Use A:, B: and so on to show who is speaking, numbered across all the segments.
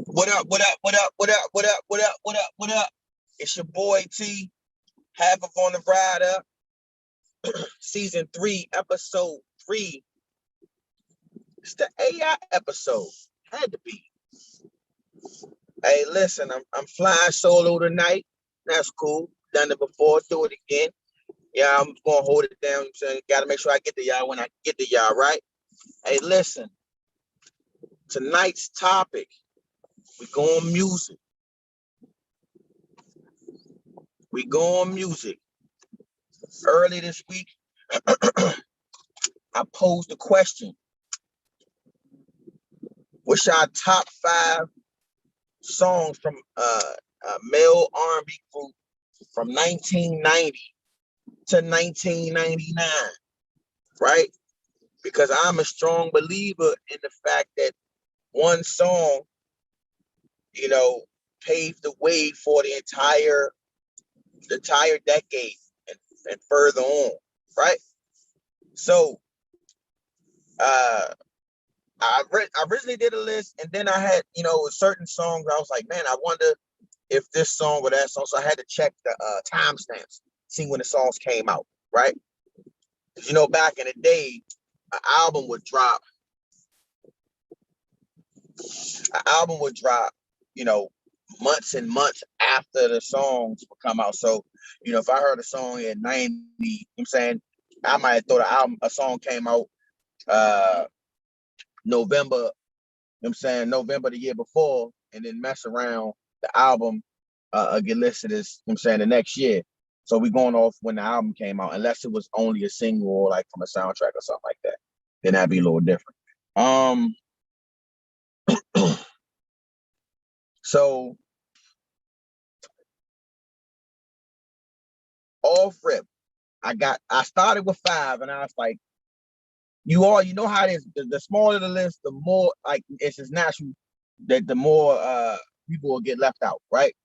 A: What up? What up? What up? What up? What up? What up? What up? What up? It's your boy T. Half of on the ride up. Season 3, episode 3. It's the AI episode. Had to be. Hey, listen, I'm flying solo tonight. That's cool. Done it before. Do it again. Yeah, I'm gonna hold it down. I'm saying, gotta make sure I get to y'all when I get to y'all, right? Hey, listen. Tonight's topic. We go on music. We go on music. Early this week, I posed a question. What's our top 5 songs from a male R&B group from 1990 to 1999, right? Because I'm a strong believer in the fact that one song, paved the way for the entire decade and further on, right? So I originally did a list, and then I had, certain songs I was like, man, I wonder if this song or that song. So I had to check the timestamps, see when the songs came out, right? Because back in the day, an album would drop, months and months after the songs would come out. So, if I heard a song in 90, I'm saying I might have thought a song came out November, November the year before, and then mess around the album get listed as, the next year. So we going off when the album came out, unless it was only a single or like from a soundtrack or something like that. Then that'd be a little different. So off rip, I started with 5, and I was like, you know how it is. The smaller the list, the more like it's just natural that the more people will get left out, right?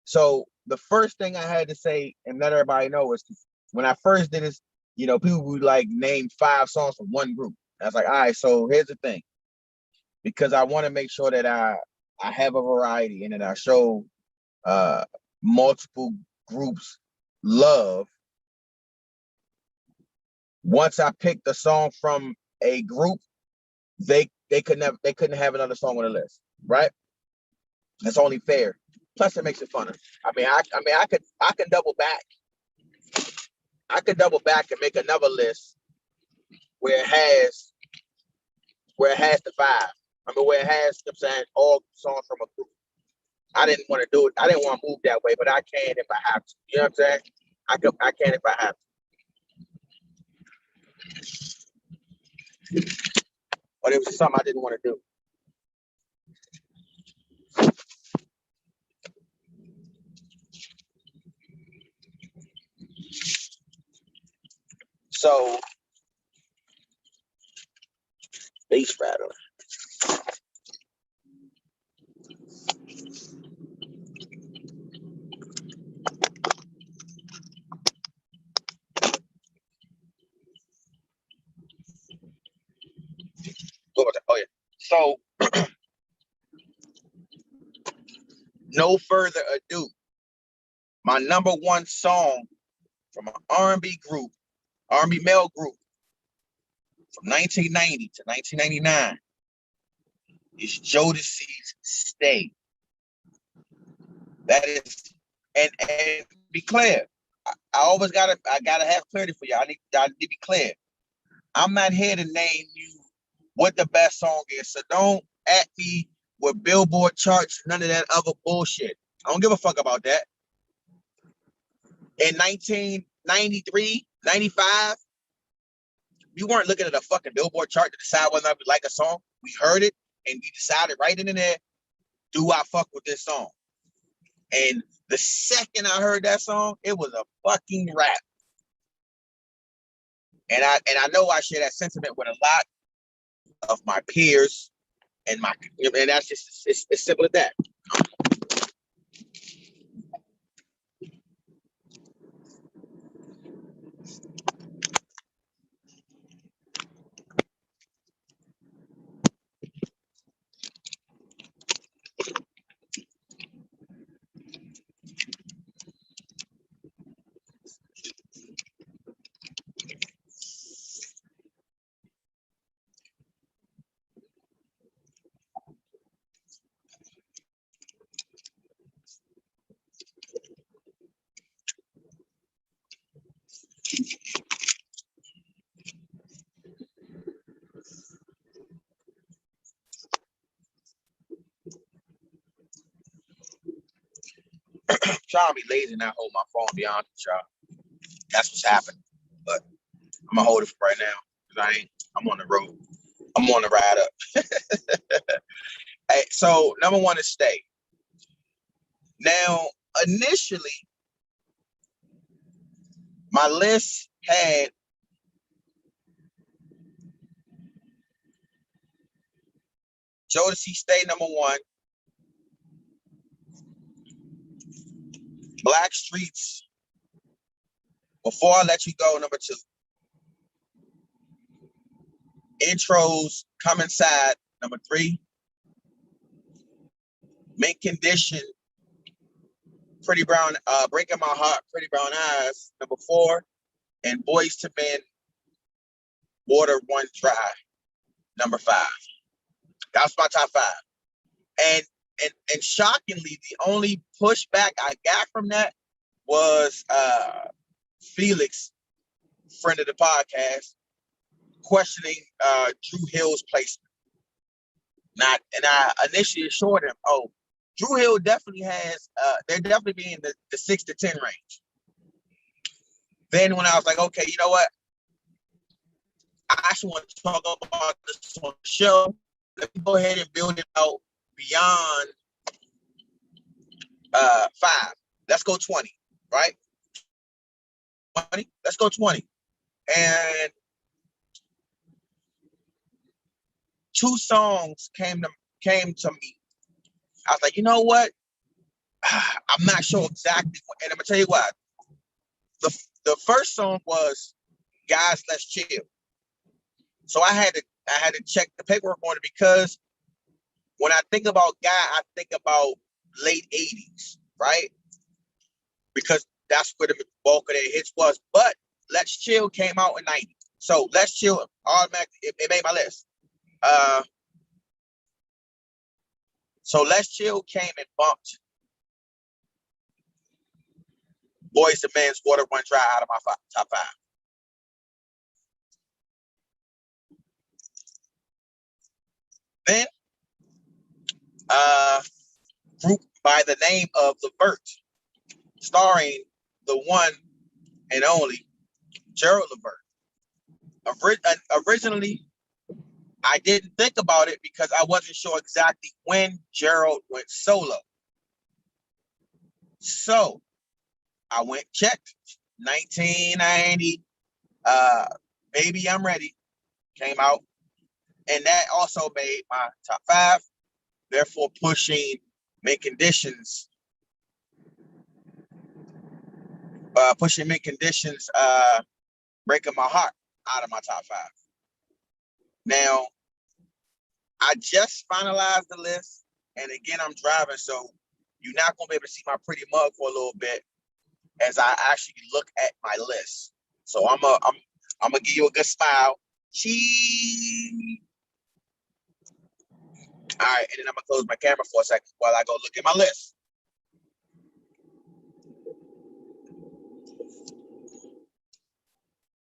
A: So the first thing I had to say and let everybody know is, when I first did this, people would like name 5 songs from one group. I was like, all right, so here's the thing, because I want to make sure that I have a variety and that I show multiple groups love. Once I picked a song from a group, they couldn't have another song on the list, right? That's only fair. Plus, it makes it funner. I can double back. I could double back and make another list where it has the 5. Where it has, all songs from a group. I didn't want to do it. I didn't want to move that way, but I can if I have to. You know what I'm saying? I can if I have to. But it was something I didn't want to do. So, bass rattler. Oh yeah. So, no further ado, my number 1 song from an R&B male group from 1990 to 1999 is Jodeci's "Stay." That is, and be clear. I gotta have clarity for you. I need to be clear. I'm not here to name you what the best song is, so don't at me with Billboard charts, none of that other bullshit. I don't give a fuck about that. In 1993, 95, we weren't looking at a fucking Billboard chart to decide whether or not we like a song. We heard it and we decided right in there, do I fuck with this song? And the second I heard that song, it was a fucking rap. And I know I share that sentiment with a lot of my peers and that's just it's simple as that. Trying to be lazy and not hold my phone beyond y'all. That's what's happening. But I'm gonna hold it for right now because I'm on the road. I'm on the ride up. Hey, so number one is stay. Now, initially, my list had Jodeci Stay number one, Blackstreet's Before I Let You Go number two, Intro's Come Inside number three, Mint Condition, Pretty Brown, Breaking My Heart, Pretty Brown Eyes number four, and Boyz II Men, Water Run Dry number five. That's my top five. And shockingly, the only pushback I got from that was Felix, friend of the podcast, questioning Dru Hill's placement. And I initially assured him, oh, Dru Hill definitely has, they're definitely being the 6 to 10 range. Then when I was like, okay, you know what? I actually want to talk about this on the show. Let me go ahead and build it out beyond 5. Let's go 20, right? 20. Let's go 20. And 2 songs came to me. I was like, you know what? I'm not sure exactly. And I'm gonna tell you what. The first song was Guys, Let's Chill. So I had to check the paperwork on it because when I think about Guy, I think about late 80s, right? Because that's where the bulk of their hits was. But Let's Chill came out in 90. So Let's Chill automatically it made my list. So Let's Chill came and bumped Boyz II Men's Water Run Dry out of my top 5. Then group by the name of Levert, starring the one and only Gerald Levert. Originally, I didn't think about it because I wasn't sure exactly when Gerald went solo. So I went checked. 1990, Baby I'm Ready came out. And that also made my top 5, therefore pushing Mint Conditions. Breaking My Heart out of my top 5. Now, I just finalized the list, and again, I'm driving, so you're not gonna be able to see my pretty mug for a little bit as I actually look at my list. So I'm gonna give you a good smile. Cheese. All right, and then I'm gonna close my camera for a second while I go look at my list.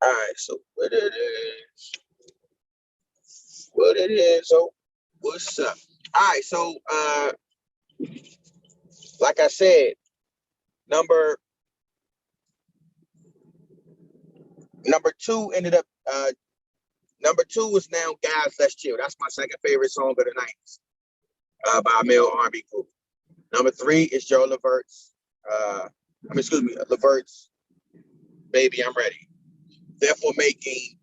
A: All right, so what it is. So what's up? All right, so like like I said, number two ended up. Number two is now "Guys Let's Chill." That's my second favorite song of the '90s by a male R&B group. Number three is Joe Levert's. Levert's "Baby I'm Ready." Therefore, making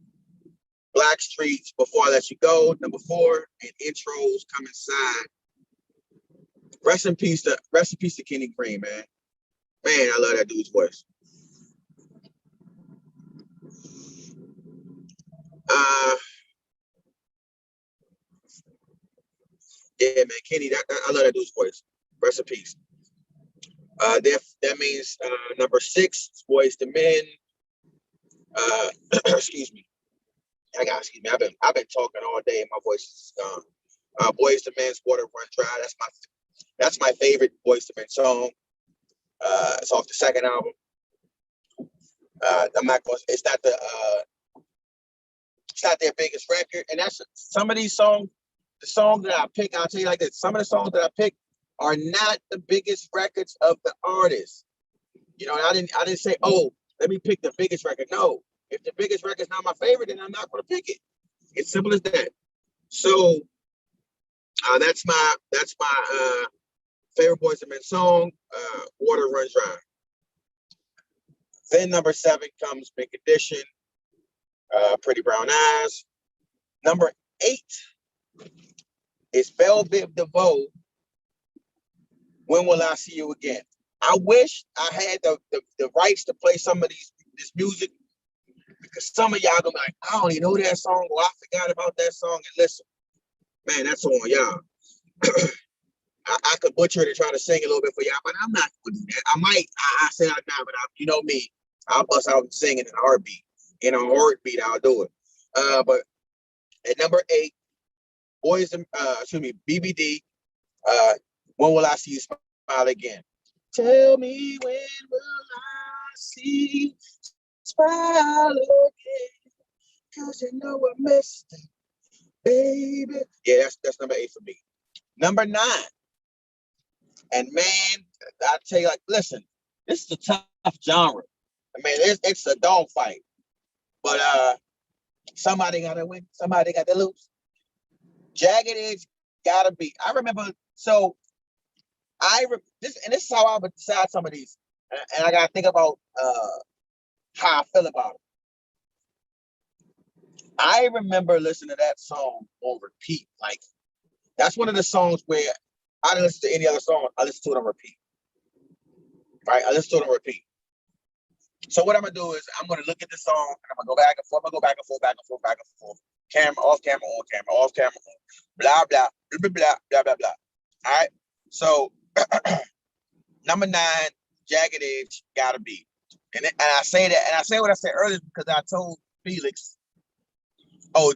A: Black Streets "Before I Let You Go" number four, and Intros come inside. Rest in peace to Kenny Green, man. Man, I love that dude's voice. Yeah, man, Kenny, I love that dude's voice. Rest in peace. That means number six, Boyz II Men. Excuse me. Excuse me. I've been talking all day and my voice is gone. Boyz II Men's "Water Run Dry." That's my favorite Boyz II Men song. It's off the second album. I'm not going. It's not their biggest record, and that's some of these songs. The songs that I pick, I'll tell you like this: some of the songs that I pick are not the biggest records of the artist. You know, I didn't say, oh, let me pick the biggest record. No, if the biggest record's not my favorite, then I'm not going to pick it. It's simple as that. So that's my favorite Boyz II Men song, "Water Runs Dry." Then number seven comes "Big Edition," "Pretty Brown Eyes." Number eight is Bell Biv DeVoe, "When Will I See You Again." I wish I had the rights to play some of this music, because some of y'all gonna be like, I don't even know that song, or I forgot about that song. And listen, man, that's on y'all. I could butcher it and try to sing a little bit for y'all, but I'm not gonna do that. I might. I said I'm not, but you know me, I'll bust out and sing in a heartbeat. In a heartbeat, I'll do it. But at number eight, BBD. "When Will I See You Smile Again?" Tell me, when will I see you smile again? 'Cause you know I missed it, baby. Yeah, that's number eight for me. Number nine, and man, I tell you, like, listen, this is a tough genre. I mean, it's a dog fight, but somebody gotta win, somebody got to lose. Jagged Edge gotta be. I remember, so this is how I would decide some of these, and I gotta think about how I feel about it. I remember listening to that song on repeat. Like, that's one of the songs where I didn't listen to any other song. I listen to it on repeat. Right? I listen to it on repeat. So what I'm gonna do is I'm gonna look at the song and I'm gonna go back and forth. I'm gonna go back and forth, back and forth, back and forth. Camera off, camera on, camera off, camera on. Blah blah blah blah blah blah blah. All right. So number nine, Jagged Edge, gotta be. And I say that, and I say what I said earlier because I told Felix, oh,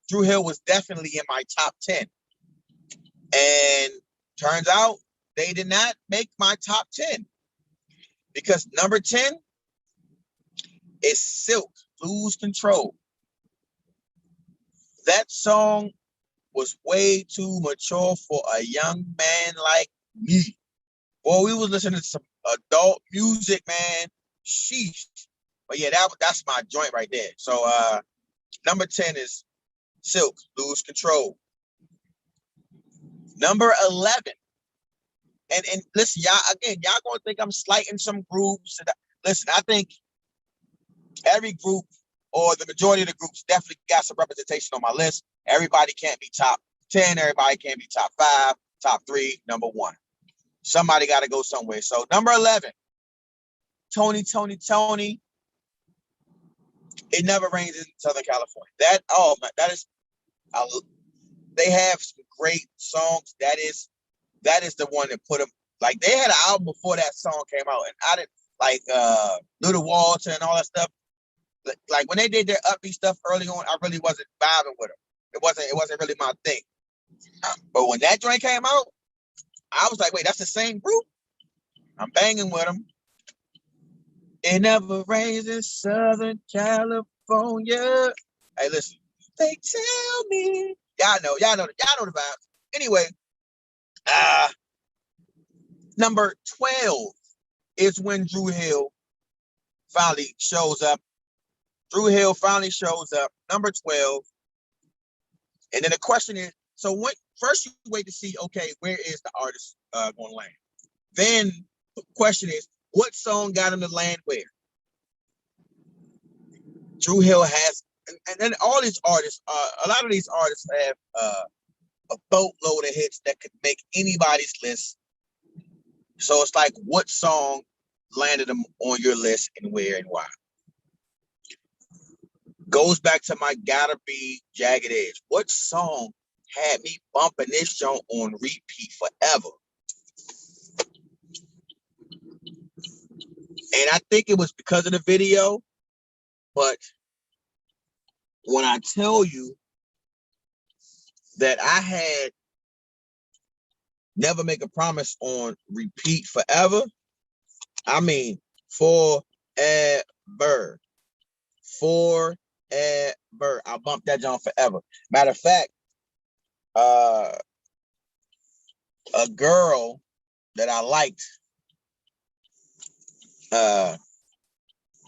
A: Dru Hill was definitely in my top 10. And turns out they did not make my top 10, because number 10 is Silk, "Lose Control." That song was way too mature for a young man like me. Boy, we was listening to some adult music, man. Sheesh. But yeah, that's my joint right there. So number 10 is Silk, "Lose Control." Number 11. And listen, y'all gonna think I'm slighting some groups. Listen, I think every group, or the majority of the groups, definitely got some representation on my list. Everybody can't be top 10. Everybody can't be top 5, top 3, number 1. Somebody got to go somewhere. So number 11, Tony. "It Never Rains in Southern California." They have some great songs. That is the one that put them, like, they had an album before that song came out, and I didn't like Little Walter and all that stuff. Like when they did their upbeat stuff early on, I really wasn't vibing with them. It wasn't really my thing. But when that joint came out, I was like, wait, that's the same group? I'm banging with them. "It Never Rains in Southern California." Hey, listen, they tell me. Y'all know the vibes. Anyway, Number 12 is when Dru Hill finally shows up. Dru Hill finally shows up, number 12. And then the question is, so what? First you wait to see, okay, where is the artist going to land? Then the question is, what song got him to land where? Dru Hill has, and then all these artists, a lot of these artists have a boatload of hits that could make anybody's list. So it's like, what song landed them on your list and where and why? Goes back to my Gotta Be Jagged Edge. What song had me bumping this joint on repeat forever? And I think it was because of the video, but when I tell you that I had Never Make a Promise on repeat forever, I mean forever. Forever. I bumped that joint forever. Matter of fact, a girl that I liked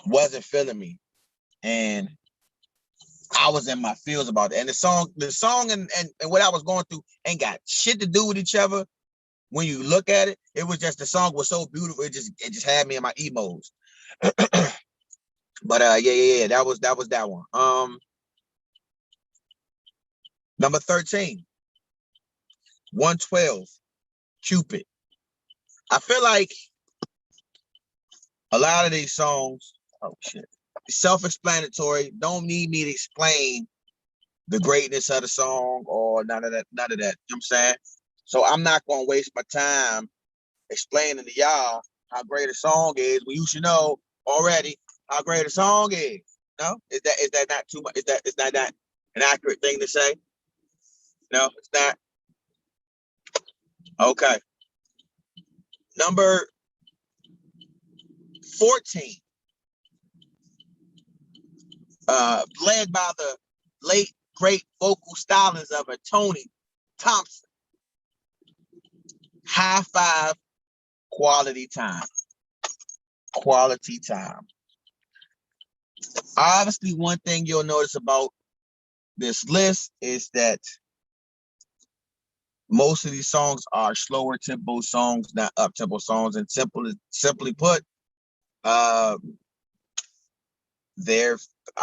A: wasn't feeling me, and I was in my feels about it. And the song and what I was going through ain't got shit to do with each other. When you look at it, it was just, the song was so beautiful. It just had me in my emos. But yeah, that was that one. Number 13, 112, Cupid. I feel like a lot of these songs, oh shit, self-explanatory. Don't need me to explain the greatness of the song or none of that. You know what I'm saying? So I'm not gonna waste my time explaining to y'all how great a song is when you should know already how great a song is. No, is that not too much? Is that not an accurate thing to say? No, it's not. Okay. Number 14, led by the late great vocal stylings of a Tony Thompson. High Five, Quality Time. Quality Time. Obviously, one thing you'll notice about this list is that most of these songs are slower tempo songs, not up tempo songs. And simply put, I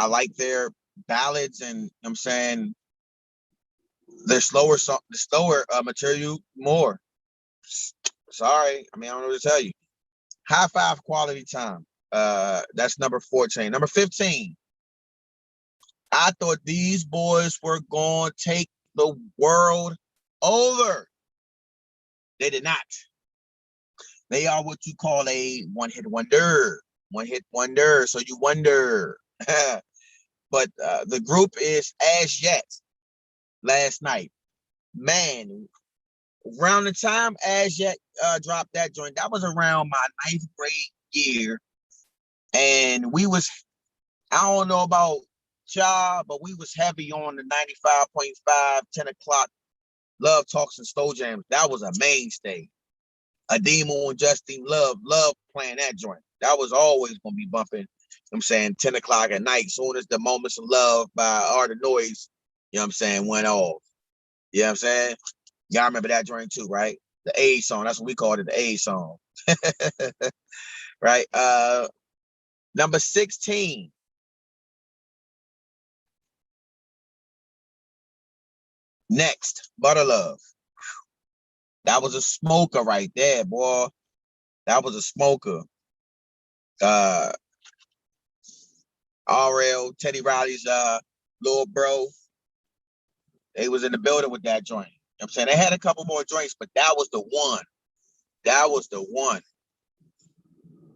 A: like their ballads, and I'm saying their slower material more. Sorry, I mean, I don't know what to tell you. High Five, Quality Time. That's number 14. Number 15. I thought these boys were going to take the world over. They did not. They are what you call a one-hit wonder. One-hit wonder. So you wonder. But the group is As Yet. Last night. Man, around the time As Yet dropped that joint, that was around my 9th grade year. And I don't know about y'all, but we was heavy on the 95.5, 10 o'clock Love Talks and Slow Jams. That was a mainstay. Ademo and Justine Love playing that joint. That was always gonna be bumping. I'm saying 10 o'clock at night, soon as the Moments of Love by Art of Noise, you know what I'm saying, went off. You know what I'm saying? Y'all remember that joint too, right? The A song. That's what we called it, the A song. Right? Number 16. Next, Butter Love. That was a smoker right there, boy. That was a smoker. RL, Teddy Riley's little bro. They was in the building with that joint. You know what I'm saying? They had a couple more joints, but that was the one. That was the one.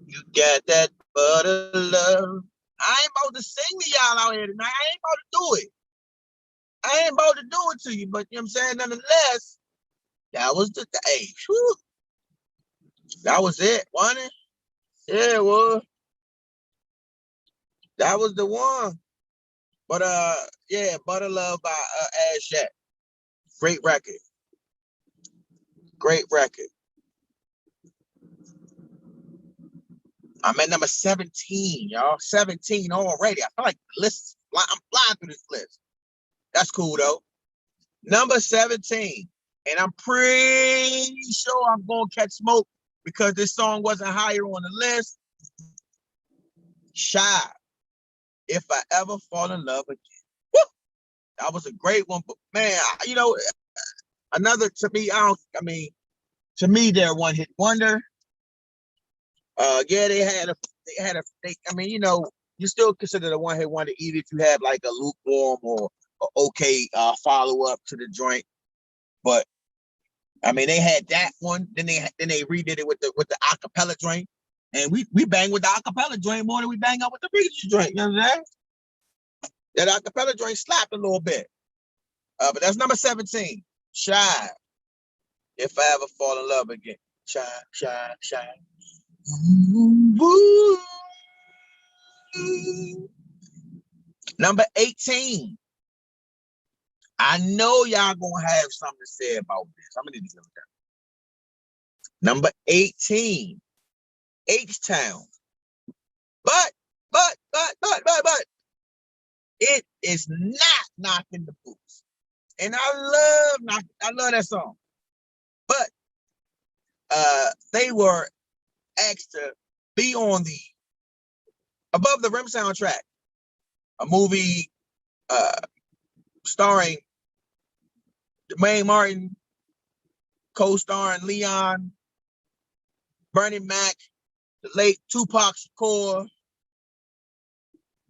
A: You got that butter love. I ain't about to sing to y'all out here tonight. I ain't about to do it. I ain't about to do it to you, but you know what I'm saying? Nonetheless, that was the day. Whew. That was it, wasn't it? Yeah, well, that was the one. But yeah, Butter Love by As Yet. Great record. Great record. I'm at number 17, y'all. 17 already. I feel like the list, I'm flying through this list. That's cool, though. Number 17. And I'm pretty sure I'm going to catch smoke because this song wasn't higher on the list. Shy. If I Ever Fall in Love Again. Woo! That was a great one. But, man, you know, another, to me, to me, they're one hit wonder. Yeah, I mean, you know, you still consider the one hit wonder even if you have like a lukewarm or okay follow up to the joint. But I mean, they had that one, then they redid it with the acapella joint, and we bang with the acapella joint more than we bang out with the preacher joint. You know what I'm saying? That acapella joint slapped a little bit. But that's number 17. Shy. If I Ever Fall in Love Again. Shy, shy, shy. Ooh. Number 18. I know y'all gonna have something to say about this. I'm gonna need to go down. Number 18, H-Town. But, it is not knocking the boots. And I love that song. But they were asked to be on the Above the Rim soundtrack, a movie starring Jermaine Martin, co-starring Leon, Bernie Mac, the late Tupac Shakur,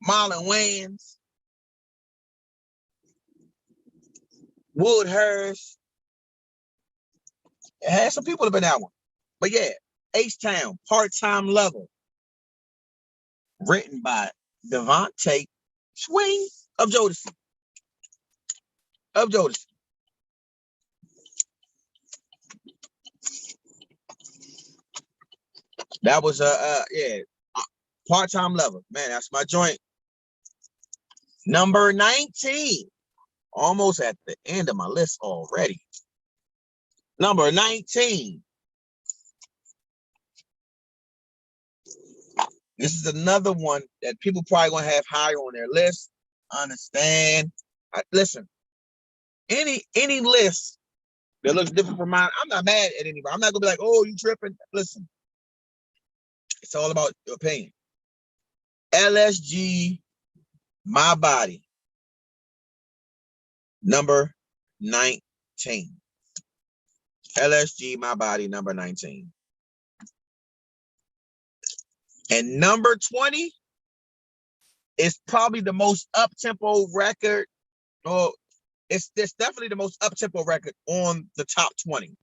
A: Marlon Wayans, Woodhurst. It had some people up in that one. But yeah, H-Town, Part-Time Lover, written by Devontae Swing of Jodeci. That was yeah, Part-Time Lover. Man, that's my joint. Number 19. Almost at the end of my list already. Number 19. This is another one that people probably gonna have higher on their list. Understand? Listen, any list that looks different from mine, I'm not mad at anybody. I'm not gonna be like, oh, you tripping. Listen, it's all about your opinion. LSG, My Body, number 19. LSG, My Body, number 19. And number 20 is probably the most up-tempo record. Oh, it's definitely the most up-tempo record on the top 20.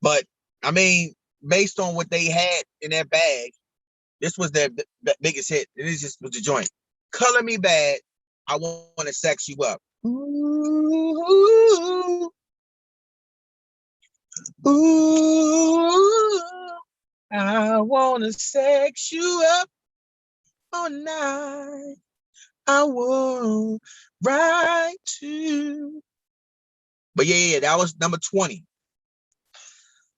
A: But I mean, based on what they had in their bag, this was their biggest hit. It just was the joint. Color Me Bad, I Want to Sex You Up. Ooh, ooh, I want to sex you up all night. I want right to. But yeah, that was number 20.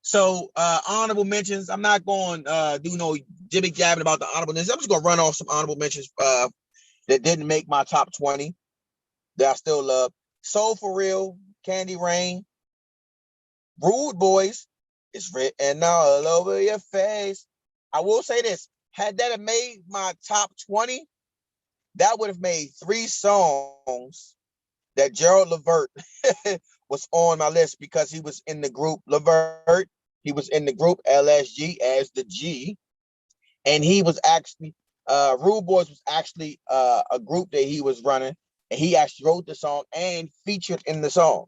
A: So honorable mentions. I'm not going to do no jibby jabbing about the honorable mentions. I'm just gonna run off some honorable mentions that didn't make my top 20 that I still love. Soul for Real, Candy Rain, Rude Boys, it's written all over your face. I will say this: had that have made my top 20, that would have made 3 songs that Gerald Levert was on my list because he was in the group Levert. He was in the group LSG as the G, and he was actually Rude Boys was actually a group that he was running, and he actually wrote the song and featured in the song.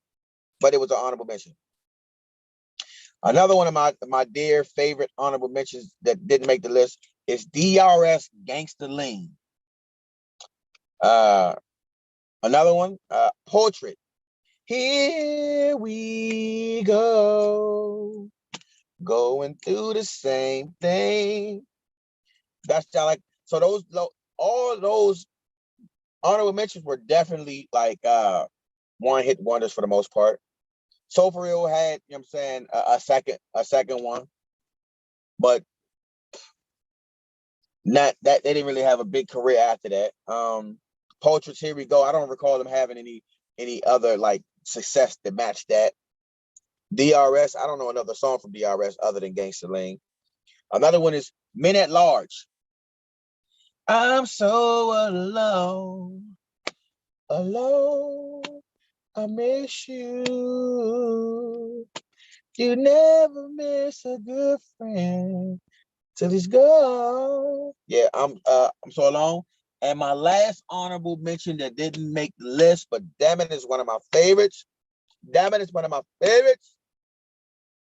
A: But it was an honorable mention. Another one of my dear favorite honorable mentions that didn't make the list is DRS Gangsta Lean. Another one, Portrait. Here we go, going through the same thing. That's like, so those, all those honorable mentions were definitely like one hit wonders for the most part. Soul for Real had, you know what I'm saying, a second one. But Not that they didn't really have a big career after that. Portraits, Here We Go. I don't recall them having any other like success to match that. DRS, I don't know another song from DRS other than Gangsta Lane. Another one is Men at Large. I'm so alone, alone. I miss you. You never miss a good friend till he's gone. Yeah, I'm so alone. And my last honorable mention that didn't make the list, but damn it, is one of my favorites. Damn it, it's one of my favorites.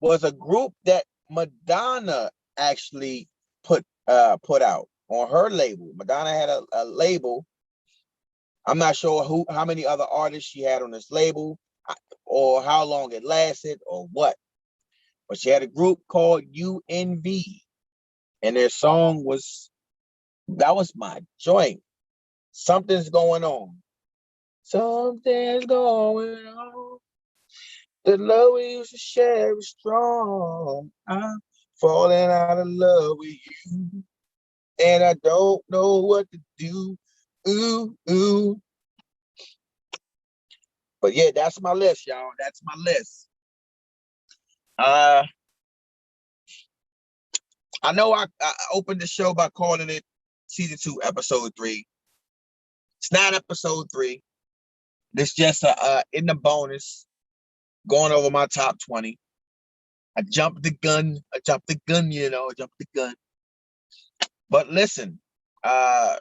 A: Was a group that Madonna actually put out on her label. Madonna had a label. I'm not sure how many other artists she had on this label, or how long it lasted, or what. But she had a group called UNV, and their song was my joint. Something's going on. Something's going on. The love we used to share is strong. I'm falling out of love with you, and I don't know what to do. Ooh, ooh. But yeah, that's my list, y'all. That's my list. I know I opened the show by calling it season 2, episode 3. It's not episode 3. It's just in the bonus, going over my top 20. I jumped the gun. I jumped the gun. But listen, at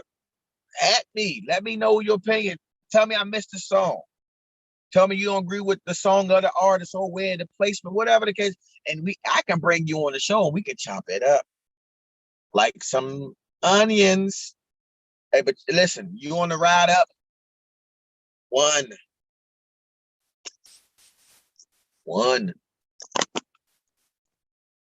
A: me. Let me know your opinion. Tell me I missed a song. Tell me you don't agree with the song of the artist or where the placement, whatever the case. And I can bring you on the show and we can chop it up like some onions. Hey, but listen, you on the ride up? One.